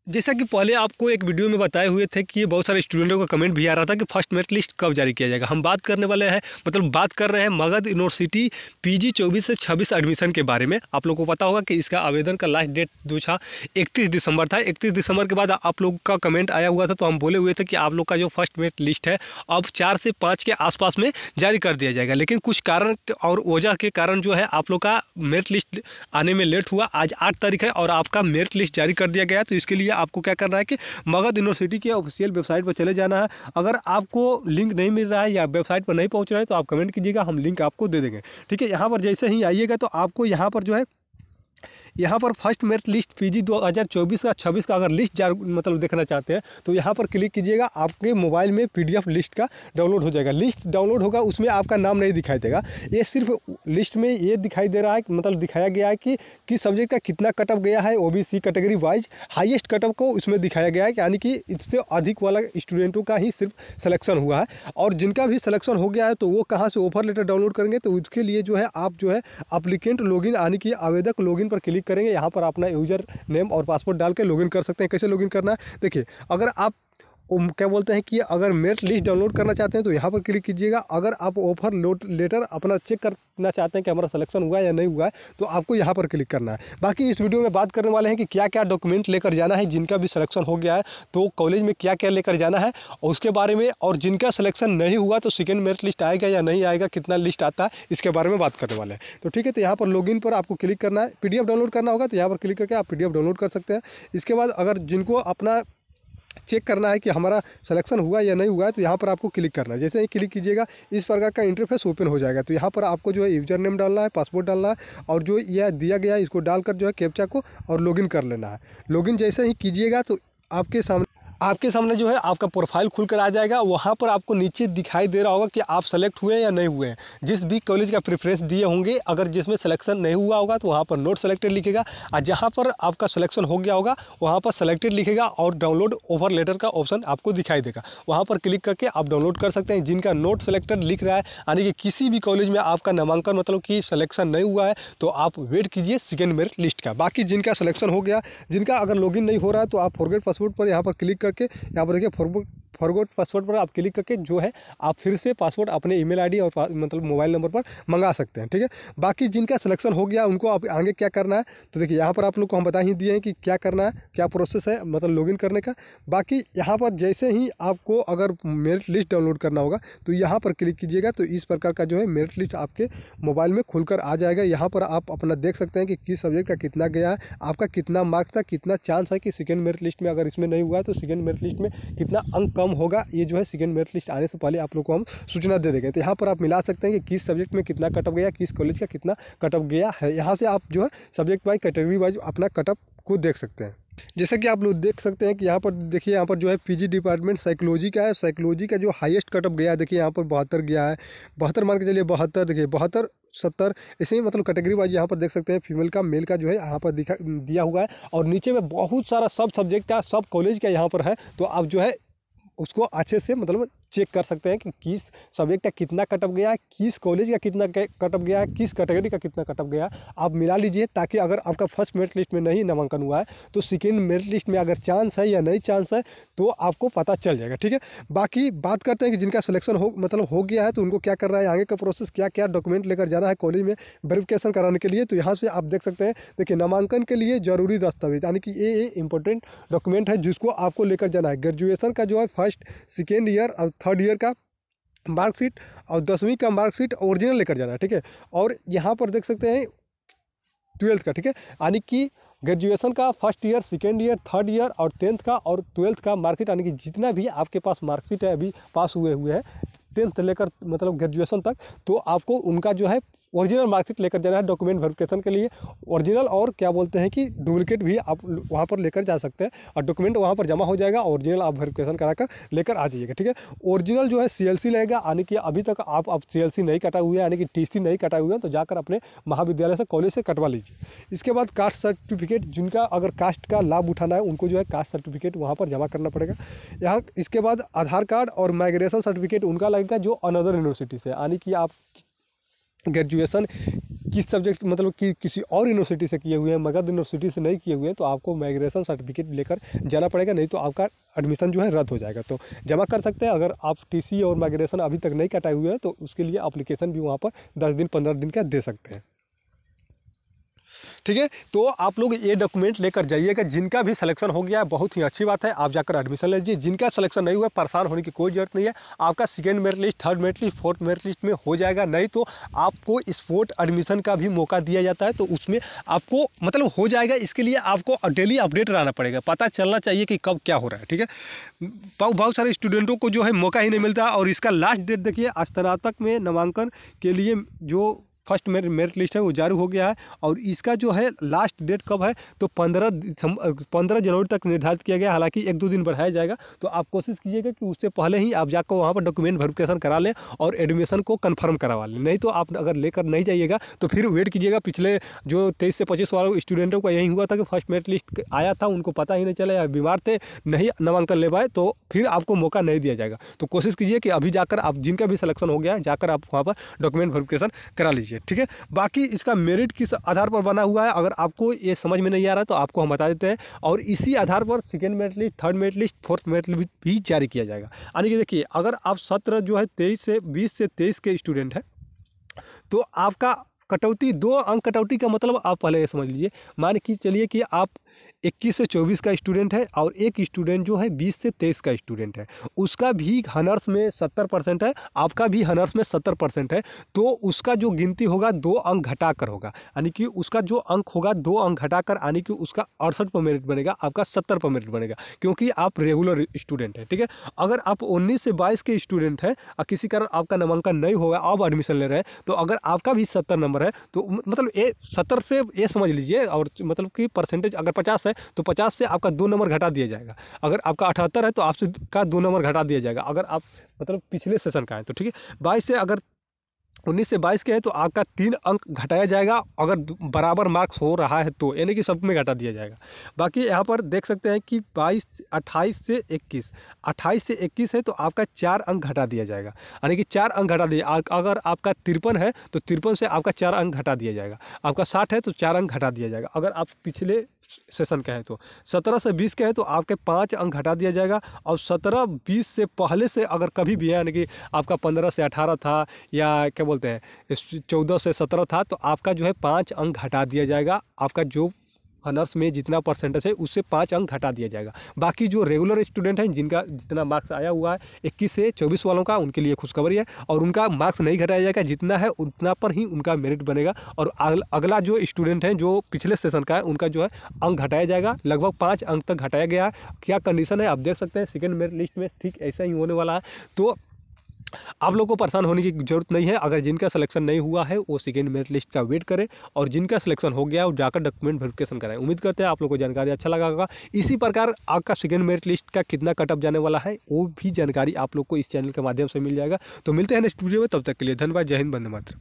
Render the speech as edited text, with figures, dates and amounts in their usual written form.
जैसा कि पहले आपको एक वीडियो में बताए हुए थे कि बहुत सारे स्टूडेंटों का कमेंट भी आ रहा था कि फर्स्ट मेरिट लिस्ट कब जारी किया जाएगा। हम बात करने वाले हैं बात कर रहे हैं मगध यूनिवर्सिटी पीजी 24 से 26 एडमिशन के बारे में। आप लोगों को पता होगा कि इसका आवेदन का लास्ट डेट जो था 31 दिसंबर था। 31 दिसंबर के बाद आप लोग का कमेंट आया हुआ था, तो हम बोले हुए थे कि आप लोग का जो फर्स्ट मेरिट लिस्ट है अब 4 से 5 के आसपास में जारी कर दिया जाएगा। लेकिन कुछ कारण और वजह के कारण जो है आप लोग का मेरिट लिस्ट आने में लेट हुआ। आज 8 तारीख है और आपका मेरिट लिस्ट जारी कर दिया गया है। तो इसके लिए आपको क्या करना है कि मगध यूनिवर्सिटी के ऑफिशियल वेबसाइट पर चले जाना है। अगर आपको लिंक नहीं मिल रहा है या वेबसाइट पर नहीं पहुंच रहा है तो आप कमेंट कीजिएगा, हम लिंक आपको दे देंगे। ठीक है, यहाँ पर जैसे ही आइएगा तो आपको यहाँ पर जो है यहाँ पर फर्स्ट मेरिट लिस्ट पीजी 2024 का 26 का अगर लिस्ट देखना चाहते हैं तो यहाँ पर क्लिक कीजिएगा। आपके मोबाइल में पीडीएफ लिस्ट का डाउनलोड हो जाएगा। लिस्ट डाउनलोड होगा, उसमें आपका नाम नहीं दिखाई देगा। ये सिर्फ लिस्ट में ये दिखाई दे रहा है, दिखाया गया है कि किस सब्जेक्ट का कितना कटअप गया है। OBC category wise highest cutoff को उसमें दिखाया गया है, यानी कि इससे अधिक वाला स्टूडेंटों का ही सिर्फ सिलेक्शन हुआ है। और जिनका भी सिलेक्शन हो गया है तो वो कहाँ से ऑफर लेटर डाउनलोड करेंगे, तो उसके लिए जो है आप जो है एप्लीकेंट लॉगिन यानी कि आवेदक लॉगिन पर क्लिक करेंगे। यहाँ पर अपना यूजर नेम और पासवर्ड डाल के लॉगिन कर सकते हैं। कैसे लॉगिन करना है देखिए, अगर आप क्या बोलते हैं कि अगर मेरिट लिस्ट डाउनलोड करना चाहते हैं तो यहाँ पर क्लिक कीजिएगा। अगर आप ऑफर लेटर अपना चेक करना चाहते हैं कि हमारा सिलेक्शन हुआ है या नहीं हुआ है तो आपको यहाँ पर क्लिक करना है। बाकी इस वीडियो में बात करने वाले हैं कि क्या क्या डॉक्यूमेंट लेकर जाना है, जिनका भी सिलेक्शन हो गया है तो कॉलेज में क्या क्या लेकर जाना है और उसके बारे में, और जिनका सिलेक्शन नहीं हुआ तो सेकेंड मेरिट लिस्ट आएगा या नहीं आएगा, कितना लिस्ट आता है, इसके बारे में बात करने वाले हैं। तो ठीक है, तो यहाँ पर लॉगिन पर आपको क्लिक करना है। पीडीएफ डाउनलोड करना होगा तो यहाँ पर क्लिक करके आप पीडीएफ डाउनलोड कर सकते हैं। इसके बाद अगर जिनको अपना चेक करना है कि हमारा सिलेक्शन हुआ या नहीं हुआ है तो यहाँ पर आपको क्लिक करना है। जैसे ही क्लिक कीजिएगा इस प्रकार का इंटरफेस ओपन हो जाएगा। तो यहाँ पर आपको जो है यूजर नेम डालना है, पासवर्ड डालना है और जो यह दिया गया है इसको डालकर जो है कैप्चा को और लॉगिन कर लेना है। लॉगिन जैसे ही कीजिएगा तो आपके सामने जो है आपका प्रोफाइल खुलकर आ जाएगा। वहाँ पर आपको नीचे दिखाई दे रहा होगा कि आप सेलेक्ट हुए या नहीं हुए हैं। जिस भी कॉलेज का प्रेफरेंस दिए होंगे, अगर जिसमें सिलेक्शन नहीं हुआ होगा तो वहाँ पर नोट सेलेक्टेड लिखेगा, और जहाँ पर आपका सिलेक्शन हो गया होगा वहाँ पर सेलेक्टेड लिखेगा और डाउनलोड ऑफर लेटर का ऑप्शन आपको दिखाई देगा। वहाँ पर क्लिक करके आप डाउनलोड कर सकते हैं। जिनका नोट सेलेक्टेड लिख रहा है यानी कि किसी भी कॉलेज में आपका नामांकन कि सिलेक्शन नहीं हुआ है तो आप वेट कीजिए सेकेंड मेरिट लिस्ट का। बाकी जिनका सिलेक्शन हो गया, जिनका अगर लॉगिन नहीं हो रहा है तो आप फॉरगेट पासवर्ड पर यहाँ पर क्लिक करके यहाँ पर देखिए फॉरगेट पासवर्ड पर आप क्लिक करके जो है आप फिर से पासवर्ड अपने ईमेल आईडी और मोबाइल नंबर पर मंगा सकते हैं। ठीक है, बाकी जिनका सिलेक्शन हो गया उनको आप आगे क्या करना है तो देखिए यहाँ पर आप लोग को हम बता ही दिए हैं कि क्या करना है, क्या प्रोसेस है लॉगिन करने का। बाकी यहाँ पर जैसे ही आपको अगर मेरिट लिस्ट डाउनलोड करना होगा तो यहाँ पर क्लिक कीजिएगा तो इस प्रकार का जो है मेरिट लिस्ट आपके मोबाइल में खुलकर आ जाएगा। यहाँ पर आप अपना देख सकते हैं कि किस सब्जेक्ट का कितना गया है, आपका कितना मार्क्स था, कितना चांस है कि सेकेंड मेरिट लिस्ट में अगर इसमें नहीं हुआ है तो सेकेंड मेरिट लिस्ट में कितना अंक कम होगा। ये जो है सेकेंड मेरिट लिस्ट आने से पहले आप लोग को हम सूचना दे देंगे। तो यहाँ पर आप मिला सकते हैं कि किस सब्जेक्ट में कितना कटअप गया, किस कॉलेज का कितना कटअप गया है। यहाँ से आप जो है सब्जेक्ट वाइज कैटेगरी वाइज अपना कटअप को देख सकते हैं। जैसा कि आप लोग देख सकते हैं कि यहाँ पर देखिए, यहाँ पर जो है पीजी डिपार्टमेंट साइकोलॉजी का है। साइकोलॉजी का जो हाईएस्ट कटअप गया है देखिए यहाँ पर 72 गया है। 72 मान के चलिए 72, देखिए 72 70 ऐसे ही कैटेगरी वाइज यहाँ पर देख सकते हैं। फीमेल का मेल का जो है यहाँ पर दिया हुआ है और नीचे में बहुत सारा सब सब्जेक्ट का सब कॉलेज का यहाँ पर है। तो आप जो है उसको अच्छे से चेक कर सकते हैं कि किस सब्जेक्ट का कितना कटअप गया है, किस कॉलेज का कितना कटअप गया है, किस कैटेगरी का कितना कटअप गया है। आप मिला लीजिए ताकि अगर आपका फर्स्ट मेरिट लिस्ट में नहीं नामांकन हुआ है तो सेकेंड मेरिट लिस्ट में अगर चांस है या नहीं चांस है तो आपको पता चल जाएगा। ठीक है, बाकी बात करते हैं कि जिनका सिलेक्शन हो गया है तो उनको क्या करना है, आगे का प्रोसेस क्या क्या डॉक्यूमेंट लेकर जाना है कॉलेज में वेरिफिकेशन कराने के लिए। तो यहाँ से आप देख सकते हैं, देखिए नामांकन के लिए जरूरी दस्तावेज यानी कि ये इंपॉर्टेंट डॉक्यूमेंट है जिसको आपको लेकर जाना है। ग्रेजुएशन का जो है फर्स्ट सेकेंड ईयर और थर्ड ईयर का मार्कशीट और 10वीं का मार्कशीट ओरिजिनल लेकर जाना है। ठीक है, और यहाँ पर देख सकते हैं 12th का। ठीक है, यानी कि ग्रेजुएशन का first year, second year, third year और 10th का और 12th का मार्कशीट, यानी कि जितना भी आपके पास मार्कशीट है अभी पास हुए हैं 10th लेकर ग्रेजुएशन तक, तो आपको उनका जो है ओरिजिनल मार्कशीट लेकर जाना है डॉक्यूमेंट वेरिफिकेशन के लिए। ओरिजिनल और क्या बोलते हैं कि डुप्लीकेट भी आप वहाँ पर लेकर जा सकते हैं और डॉक्यूमेंट वहाँ पर जमा हो जाएगा। ओरिजिनल आप वेरिफिकेशन कराकर लेकर आ जाइएगा। ठीक है, ओरिजिनल जो है सीएलसी लगेगा, यानी कि अभी तक आप सीएलसी नहीं कटा हुआ है यानी कि टीसी नहीं कटा हुआ है तो जाकर अपने महाविद्यालय से कॉलेज से कटवा लीजिए। इसके बाद कास्ट सर्टिफिकेट, जिनका अगर कास्ट का लाभ उठाना है उनको जो है कास्ट सर्टिफिकेट वहाँ पर जमा करना पड़ेगा। यहाँ इसके बाद आधार कार्ड और माइग्रेशन सर्टिफिकेट उनका लगेगा जो अनदर यूनिवर्सिटी से, यानी कि आप ग्रेजुएशन किस सब्जेक्ट मतलब कि किसी और यूनिवर्सिटी से किए हुए हैं, मगध यूनिवर्सिटी से नहीं किए हुए हैं, तो आपको माइग्रेशन सर्टिफिकेट लेकर जाना पड़ेगा, नहीं तो आपका एडमिशन जो है रद्द हो जाएगा। तो जमा कर सकते हैं। अगर आप टीसी और माइग्रेशन अभी तक नहीं कटाए हुए हैं तो उसके लिए एप्लीकेशन भी वहाँ पर 10 दिन 15 दिन का दे सकते हैं। ठीक है, तो आप लोग ये डॉक्यूमेंट लेकर जाइएगा। जिनका भी सिलेक्शन हो गया है बहुत ही अच्छी बात है, आप जाकर एडमिशन लीजिए। जिनका सिलेक्शन नहीं हुआ परेशान होने की कोई जरूरत नहीं है। आपका second merit list, third merit list, fourth merit list में हो जाएगा, नहीं तो आपको स्पोर्ट एडमिशन का भी मौका दिया जाता है, तो उसमें आपको मतलब हो जाएगा। इसके लिए आपको डेली अपडेट रहना पड़ेगा, पता चलना चाहिए कि कब क्या हो रहा है। ठीक है, बहुत सारे स्टूडेंटों को जो है मौका ही नहीं मिलता। और इसका लास्ट डेट देखिए, स्नातक में नामांकन के लिए जो फर्स्ट मेरिट लिस्ट है वो जारी हो गया है, और इसका जो है लास्ट डेट कब है तो 15 जनवरी तक निर्धारित किया गया। हालांकि 1-2 दिन बढ़ाया जाएगा, तो आप कोशिश कीजिएगा कि उससे पहले ही आप जाकर वहाँ पर डॉक्यूमेंट वेरिफिकेशन करा लें और एडमिशन को कंफर्म करवा लें। नहीं तो आप अगर लेकर नहीं जाइएगा तो फिर वेट कीजिएगा। पिछले जो 23 से 25 वाले स्टूडेंटों का यही हुआ था कि फर्स्ट मेरिट लिस्ट आया था, उनको पता ही नहीं चला या बीमार थे, नहीं नामांकन ले पाए, तो फिर आपको मौका नहीं दिया जाएगा। तो कोशिश कीजिए कि अभी जाकर आप जिनका भी सिलेक्शन हो गया है जाकर आप वहाँ पर डॉक्यूमेंट वेरिफिकेशन करा लीजिए। ठीक है, बाकी इसका मेरिट किस आधार पर बना हुआ है अगर आपको ये समझ में नहीं आ रहा तो आपको हम बता देते हैं, और इसी आधार पर second merit list, third merit list, fourth merit list भी जारी किया जाएगा। यानी कि देखिए, अगर आप सत्र जो है 20 से 23 के स्टूडेंट हैं तो आपका कटौती 2 अंक कटौती का मतलब आप पहले ये समझ लीजिए। मान के चलिए कि आप 21 से 24 का स्टूडेंट है और एक स्टूडेंट जो है 20 से 23 का स्टूडेंट है, उसका भी हनर्स में 70% है, आपका भी हनर्स में 70% है, तो उसका जो गिनती होगा 2 अंक घटाकर होगा। यानी कि उसका जो अंक होगा 2 अंक घटाकर, यानी कि उसका 68 पर मेरिट बनेगा, आपका 70 पर मेरिट बनेगा, क्योंकि आप रेगुलर स्टूडेंट है। ठीक है, अगर आप 19 से 22 के स्टूडेंट हैं और किसी कारण आपका नामांकन नहीं होगा, आप एडमिशन ले रहे हैं, तो अगर आपका भी 70 नंबर है तो मतलब ये 70 से ये समझ लीजिए, और मतलब कि परसेंटेज अगर 50 है तो 50 से आपका 2 नंबर घटा दिया जाएगा। अगर आपका 78 है तो आपसे का 2 नंबर घटा दिया जाएगा, अगर आप मतलब पिछले सेशन का है तो। ठीक है, 22 से अगर 19 से 22 के हैं तो आपका 3 अंक घटाया जाएगा, अगर बराबर मार्क्स हो रहा है तो, यानी कि सब में घटा दिया जाएगा। बाकी यहाँ पर देख सकते हैं कि 28 से 21 है तो आपका 4 अंक घटा दिया जाएगा, यानी कि 4 अंक घटा दिया। अगर आपका 53 है तो 53 से आपका 4 अंक घटा दिया जाएगा, आपका 60 है तो 4 अंक घटा दिया जाएगा। अगर आप पिछले सेशन का है तो 17 से 20 के है तो आपके 5 अंक घटा दिया जाएगा, और 17-20 से पहले से अगर कभी भी है, यानी कि आपका 15 से 18 था या क्या बोलते हैं 14 से 17 था, तो आपका जो है 5 अंक घटा दिया जाएगा। आपका जो ऑनर्स में जितना परसेंटेज है उससे 5 अंक घटा दिया जाएगा। बाकी जो रेगुलर स्टूडेंट हैं जिनका जितना मार्क्स आया हुआ है 21 से 24 वालों का, उनके लिए खुशखबरी है, और उनका मार्क्स नहीं घटाया जाएगा, जितना है उतना पर ही उनका मेरिट बनेगा। और अगला जो स्टूडेंट हैं जो पिछले सेशन का है उनका जो है अंक घटाया जाएगा, लगभग 5 अंक तक घटाया गया है। क्या कंडीशन है आप देख सकते हैं सेकेंड मेरिट लिस्ट में, ठीक ऐसा ही होने वाला है। तो आप लोगों को परेशान होने की जरूरत नहीं है। अगर जिनका सिलेक्शन नहीं हुआ है वो सेकेंड मेरिट लिस्ट का वेट करें, और जिनका सिलेक्शन हो गया वो जाकर डॉक्यूमेंट वेरिफिकेशन कराएं। उम्मीद करते हैं आप लोगों को जानकारी अच्छा लगा होगा। इसी प्रकार आपका सेकेंड मेरिट लिस्ट का कितना कटअप जाने वाला है वो भी जानकारी आप लोग को इस चैनल के माध्यम से मिल जाएगा। तो मिलते हैं नेक्स्ट वीडियो में, तब तक के लिए धन्यवाद। जय हिंद, वंदे मातरम।